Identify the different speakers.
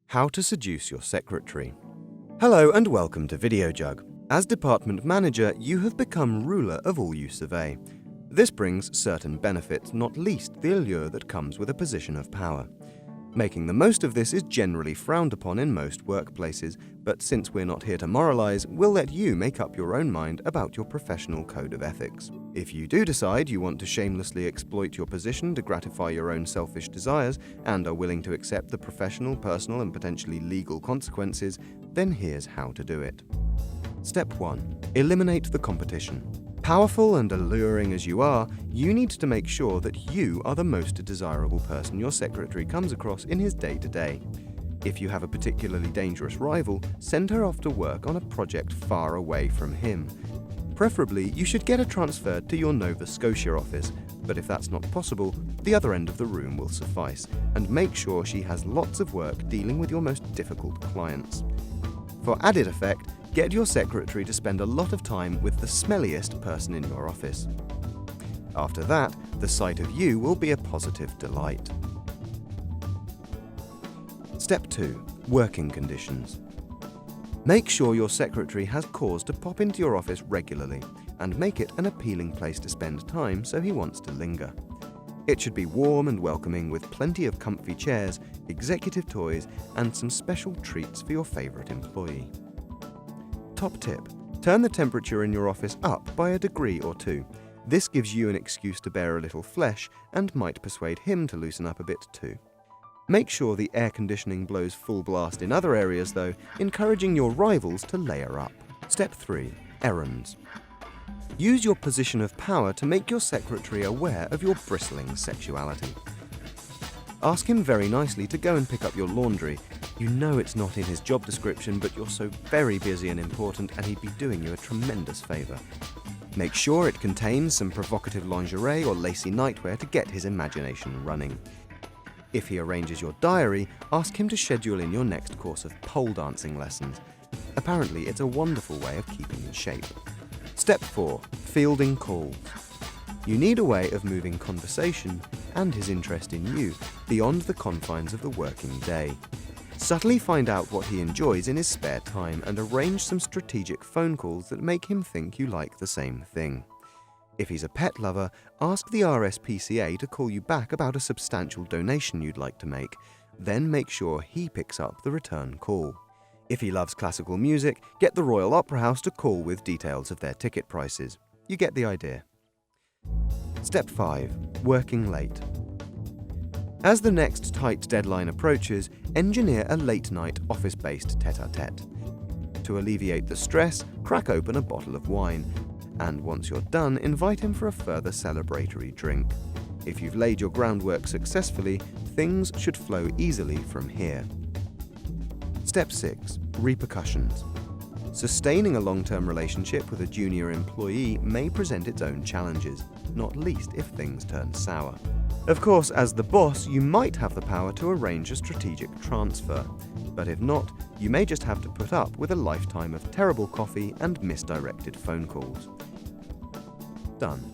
Speaker 1: How to seduce your secretary. Hello and welcome to Videojug. As department manager, you have become ruler of all you survey. This brings certain benefits, not least the allure that comes with a position of power. Making the most of this is generally frowned upon in most workplaces, but since we're not here to moralize, we'll let you make up your own mind about your professional code of ethics. If you do decide you want to shamelessly exploit your position to gratify your own selfish desires and are willing to accept the professional, personal, and potentially legal consequences, then here's how to do it. Step 1. Eliminate the competition. Powerful and alluring as you are, you need to make sure that you are the most desirable person your secretary comes across in his day-to-day. If you have a particularly dangerous rival, send her off to work on a project far away from him. Preferably, you should get her transferred to your Nova Scotia office, but if that's not possible, the other end of the room will suffice, and make sure she has lots of work dealing with your most difficult clients. For added effect, get your secretary to spend a lot of time with the smelliest person in your office. After that, the sight of you will be a positive delight. Step 2. Working conditions. Make sure your secretary has cause to pop into your office regularly and make it an appealing place to spend time so he wants to linger. It should be warm and welcoming with plenty of comfy chairs, executive toys, and some special treats for your favorite employee. Top tip: turn the temperature in your office up by a degree or two. This gives you an excuse to bear a little flesh and might persuade him to loosen up a bit too. Make sure the air conditioning blows full blast in other areas though, encouraging your rivals to layer up. Step 3. Errands. Use your position of power to make your secretary aware of your bristling sexuality. Ask him very nicely to go and pick up your laundry. You know it's not in his job description, but you're so very busy and important and he'd be doing you a tremendous favor. Make sure it contains some provocative lingerie or lacy nightwear to get his imagination running. If he arranges your diary, ask him to schedule in your next course of pole dancing lessons. Apparently, it's a wonderful way of keeping in shape. Step 4. Fielding calls. You need a way of moving conversation and his interest in you beyond the confines of the working day. Subtly find out what he enjoys in his spare time and arrange some strategic phone calls that make him think you like the same thing. If he's a pet lover, ask the RSPCA to call you back about a substantial donation you'd like to make. Then make sure he picks up the return call. If he loves classical music, get the Royal Opera House to call with details of their ticket prices. You get the idea. Step 5. Working late. As the next tight deadline approaches, engineer a late-night office-based tete-a-tete. To alleviate the stress, crack open a bottle of wine, and once you're done, invite him for a further celebratory drink. If you've laid your groundwork successfully, things should flow easily from here. Step 6. Repercussions. Sustaining a long-term relationship with a junior employee may present its own challenges, not least if things turn sour. Of course, as the boss, you might have the power to arrange a strategic transfer, but if not, you may just have to put up with a lifetime of terrible coffee and misdirected phone calls. Done.